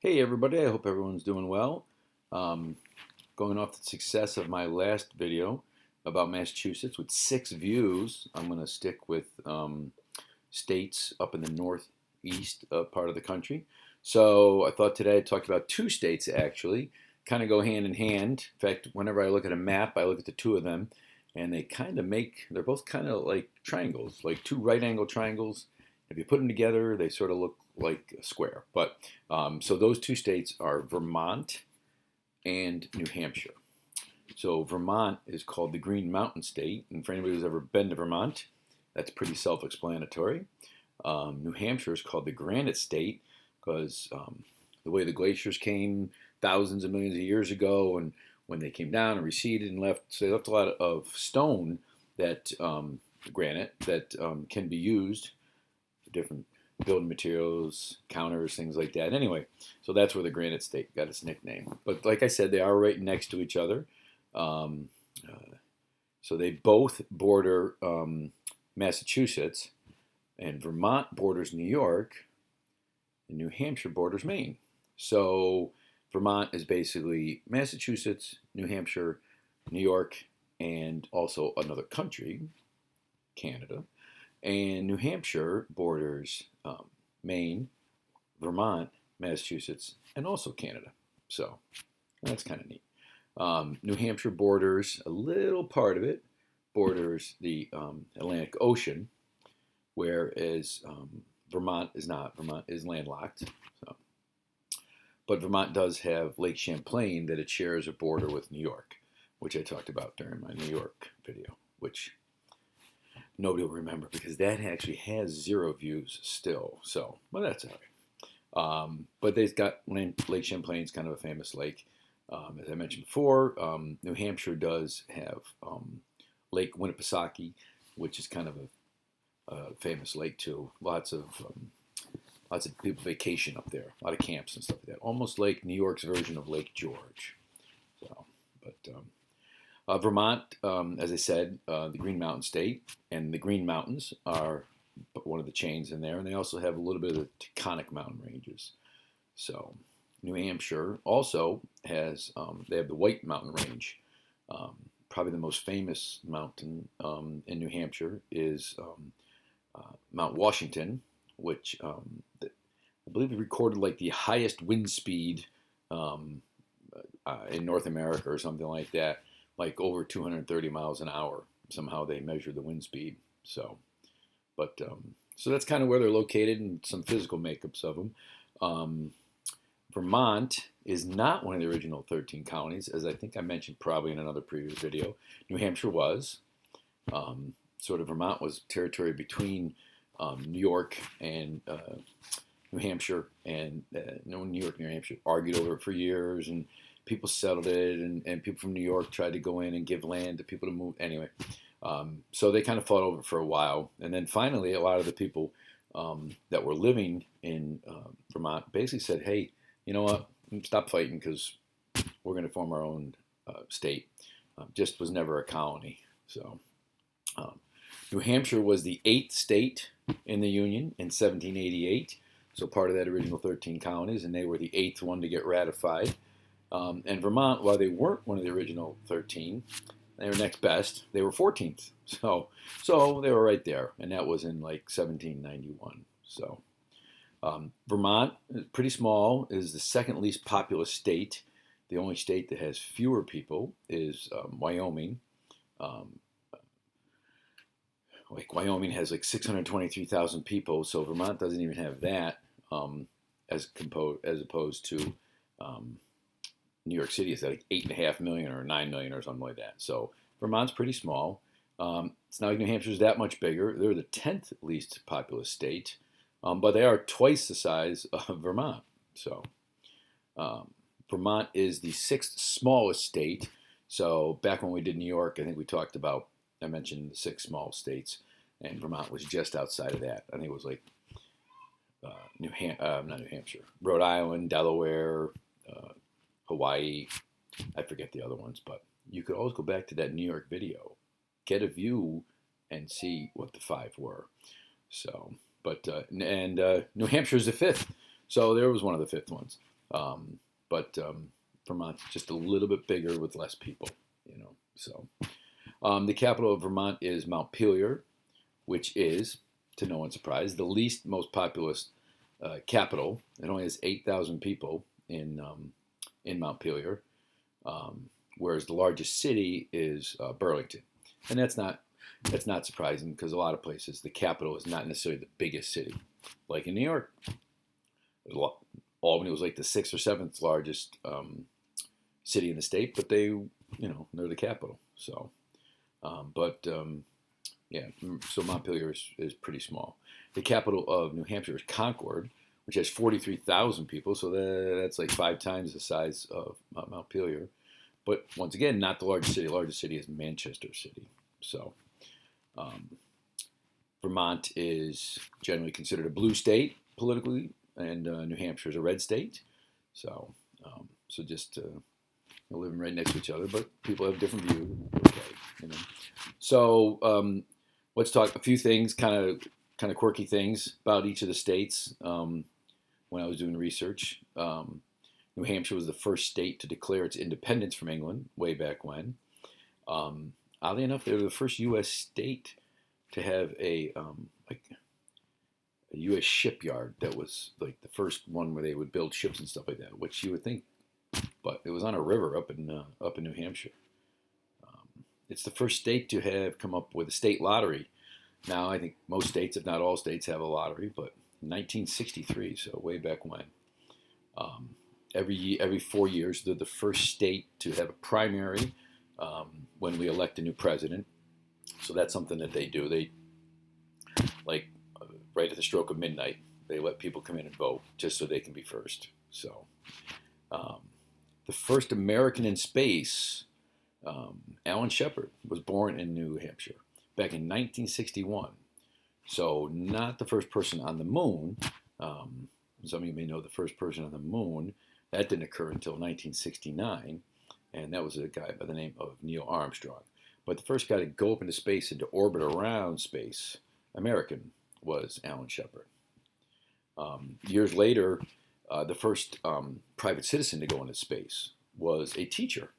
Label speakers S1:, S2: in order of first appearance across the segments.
S1: Hey everybody, I hope everyone's doing well. Um, Going off the success of my last video about Massachusetts with 6 views, I'm going to stick with states up in the northeast part of the country. So I thought today I'd talk about 2 states actually, kind of go hand in hand. In fact, whenever I look at a map, I look at the two of them and they're both kind of like triangles, like 2 right-angle triangles. If you put them together, they sort of look like a square. So those 2 states are Vermont and New Hampshire. So Vermont is called the Green Mountain State, and for anybody who's ever been to Vermont, that's pretty self-explanatory. New Hampshire is called the Granite State because the way the glaciers came thousands of millions of years ago, and when they came down and receded and left, so they left a lot of stone that granite that can be used for different building materials, counters, things like that. Anyway, so that's where the Granite State got its nickname. But like I said, they are right next to each other. Um, so they both border Massachusetts, and Vermont borders New York, and New Hampshire borders Maine. So Vermont is basically Massachusetts, New Hampshire, New York, and also another country, Canada. And New Hampshire borders Maine, Vermont, Massachusetts, and also Canada. So that's kind of neat. New Hampshire borders a little part of it, borders the Atlantic Ocean, whereas Vermont is not. Vermont is landlocked. So. But Vermont does have Lake Champlain that it shares a border with New York, which I talked about during my New York video, which nobody will remember because that actually has 0 views still. So, well, that's all right. But they've got Lake Champlain's kind of a famous lake. As I mentioned before, New Hampshire does have Lake Winnipesaukee, which is kind of a famous lake too. Lots of people vacation up there. A lot of camps and stuff like that. Almost like New York's version of Lake George. So, but Vermont, as I said, the Green Mountain State, and the Green Mountains are one of the chains in there, and they also have a little bit of the Taconic mountain ranges. So New Hampshire also has, they have the White Mountain Range. Probably the most famous mountain in New Hampshire is Mount Washington, which I believe we recorded like the highest wind speed in North America or something like that, like over 230 miles an hour. Somehow they measured the wind speed. So that's kind of where they're located and some physical makeups of them. Vermont is not one of the original 13 counties, as I think I mentioned probably in another previous video. New Hampshire was. Sort of Vermont was territory between New York and New Hampshire, and New York and New Hampshire argued over it for years, and people settled it, and people from New York tried to go in and give land to people to move. Anyway, so they kind of fought over it for a while, and then finally a lot of the people that were living in Vermont basically said, hey, you know what, stop fighting because we're going to form our own state. Just was never a colony. So New Hampshire was the 8th state in the Union in 1788, so part of that original 13 colonies, and they were the 8th one to get ratified. And Vermont, while they weren't one of the original 13, they were next best. They were 14th, so they were right there, and that was in like 1791. So Vermont, pretty small, is the second least populous state. The only state that has fewer people is Wyoming. Like Wyoming has like 623,000 people, so Vermont doesn't even have that, as opposed to New York City is like 8.5 million or 9 million or something like that. So Vermont's pretty small. It's not like New Hampshire's that much bigger. They're the 10th least populous state, but they are twice the size of Vermont. So Vermont is the 6th smallest state. So back when we did New York, I think I mentioned the 6 small states, and Vermont was just outside of that. I think it was like not New Hampshire, Rhode Island, Delaware, Hawaii. I forget the other ones, but you could always go back to that New York video, get a view, and see what the 5 were. So, New Hampshire is the 5th, so there was one of the 5th ones. But Vermont's just a little bit bigger with less people, you know. So the capital of Vermont is Montpelier, which is, to no one's surprise, the least most populous capital. It only has 8,000 people in Montpelier, whereas the largest city is Burlington, and that's not surprising because a lot of places the capital is not necessarily the biggest city. Like in New York, Albany was like the sixth or seventh largest city in the state, but they're the capital. So, yeah, so Montpelier is pretty small. The capital of New Hampshire is Concord, which has 43,000 people, so that's like 5 times the size of Montpelier. But once again, not the largest city. The largest city is Manchester City. So Vermont is generally considered a blue state politically, and New Hampshire is a red state. So just living right next to each other, but people have different views. Okay, you know. So let's talk a few things, kind of quirky things about each of the states. When I was doing research, New Hampshire was the first state to declare its independence from England way back when. Oddly enough, they were the first U.S. state to have a U.S. shipyard that was like the first one where they would build ships and stuff like that, which you would think, but it was on a river up in New Hampshire. It's the first state to have come up with a state lottery. Now, I think most states, if not all states, have a lottery, but in 1963, so way back when. Every 4 years, they're the first state to have a primary when we elect a new president. So that's something that they do. They, like, right at the stroke of midnight, they let people come in and vote just so they can be first. So the first American in space, Alan Shepard, was born in New Hampshire back in 1961. So not the first person on the moon. Some of you may know the first person on the moon. That didn't occur until 1969, and that was a guy by the name of Neil Armstrong. But the first guy to go up into space and to orbit around space, American, was Alan Shepard. Years later, the first private citizen to go into space was a teacher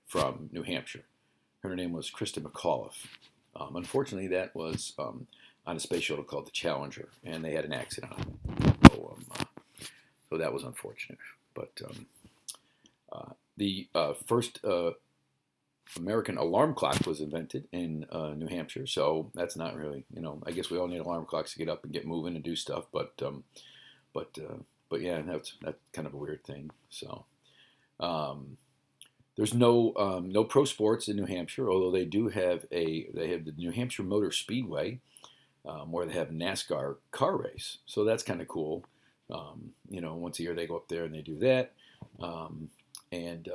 S1: from New Hampshire. Her name was Krista McAuliffe. Unfortunately, that was on a space shuttle called the Challenger, and they had an accident on it. So that was unfortunate. But the first American alarm clock was invented in New Hampshire, so that's not really, I guess we all need alarm clocks to get up and get moving and do stuff, but yeah, that's kind of a weird thing. So there's no pro sports in New Hampshire, although they have the New Hampshire Motor Speedway, where they have NASCAR car race, so that's kind of cool. Once a year they go up there and they do that. And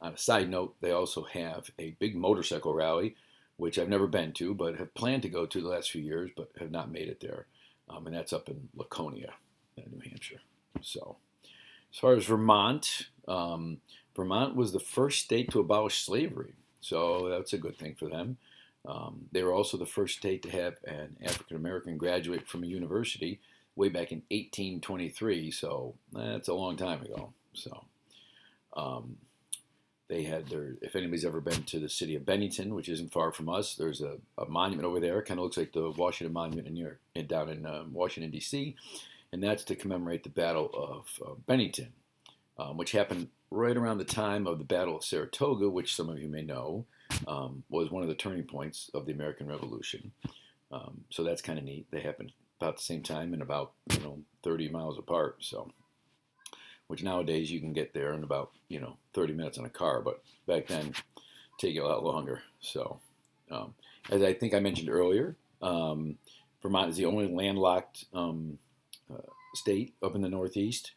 S1: on a side note, they also have a big motorcycle rally, which I've never been to, but have planned to go to the last few years, but have not made it there. And that's up in Laconia, New Hampshire. So as far as Vermont, Vermont was the first state to abolish slavery. So that's a good thing for them. They were also the first state to have an African-American graduate from a university way back in 1823, so that's a long time ago. So they had if anybody's ever been to the city of Bennington, which isn't far from us, there's a monument over there. It kind of looks like the Washington Monument in New York, down in Washington, D.C., and that's to commemorate the Battle of Bennington, which happened right around the time of the Battle of Saratoga, which some of you may know was one of the turning points of the American Revolution. So that's kind of neat. They happened about the same time and about 30 miles apart. So, which nowadays you can get there in about 30 minutes in a car, but back then take you a lot longer. So, as I think I mentioned earlier, Vermont is the only landlocked state up in the Northeast.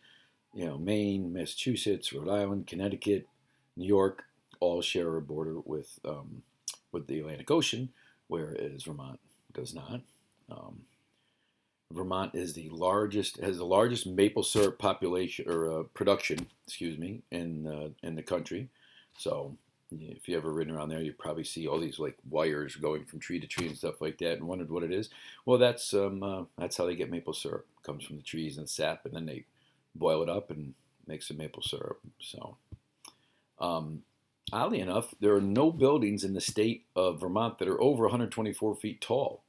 S1: Maine, Massachusetts, Rhode Island, Connecticut, New York all share a border with the Atlantic Ocean, whereas Vermont does not. Vermont has the largest maple syrup population or production, in the country. So if you ever ridden around there, you probably see all these like wires going from tree to tree and stuff like that, and wondered what it is. Well, that's how they get maple syrup. It comes from the trees and sap, and then they boil it up and make some maple syrup. So, oddly enough, there are no buildings in the state of Vermont that are over 124 feet tall.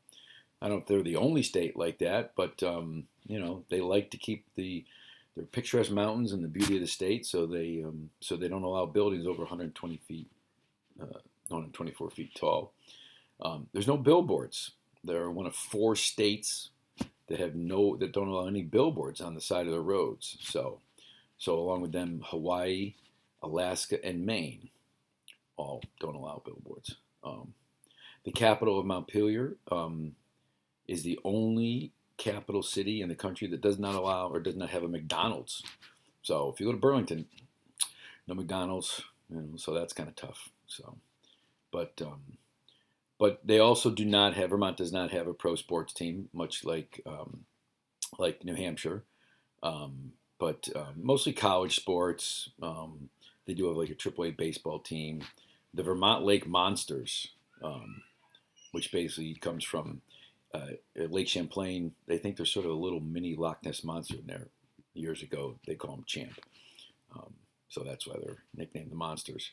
S1: I don't know if they're the only state like that, but they like to keep their picturesque mountains and the beauty of the state, so they don't allow buildings over 120 feet, 124 feet tall. There's no billboards. They're one of 4 states that don't allow any billboards on the side of the roads. So along with them, Hawaii, Alaska, and Maine all don't allow billboards. The capital of Montpelier is the only capital city in the country that does not allow or does not have a McDonald's. So if you go to Burlington, no McDonald's, so that's kind of tough. So, but they also do not have, Vermont does not have a pro sports team, much like New Hampshire. But mostly college sports. They do have like a AAA baseball team. The Vermont Lake Monsters, which basically comes from Lake Champlain. They think they're sort of a little mini Loch Ness Monster in there. Years ago, they call them Champ. So that's why they're nicknamed the Monsters.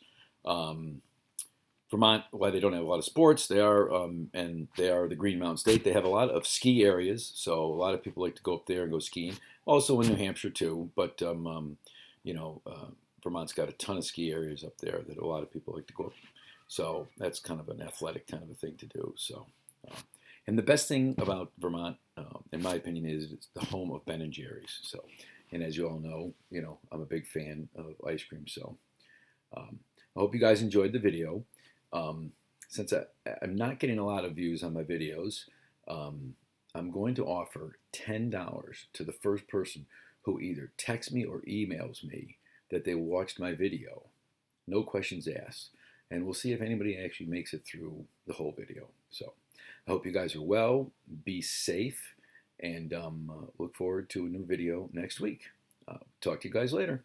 S1: Vermont, why they don't have a lot of sports, they are the Green Mountain State. They have a lot of ski areas, so a lot of people like to go up there and go skiing. Also in New Hampshire too, but Vermont's got a ton of ski areas up there that a lot of people like to go up. So that's kind of an athletic kind of a thing to do. So, and the best thing about Vermont, in my opinion, is it's the home of Ben and Jerry's. So, and as you all know, I'm a big fan of ice cream. So, I hope you guys enjoyed the video. Since I'm not getting a lot of views on my videos, I'm going to offer $10 to the first person who either texts me or emails me that they watched my video. No questions asked. And we'll see if anybody actually makes it through the whole video. So I hope you guys are well, be safe, and look forward to a new video next week. Talk to you guys later.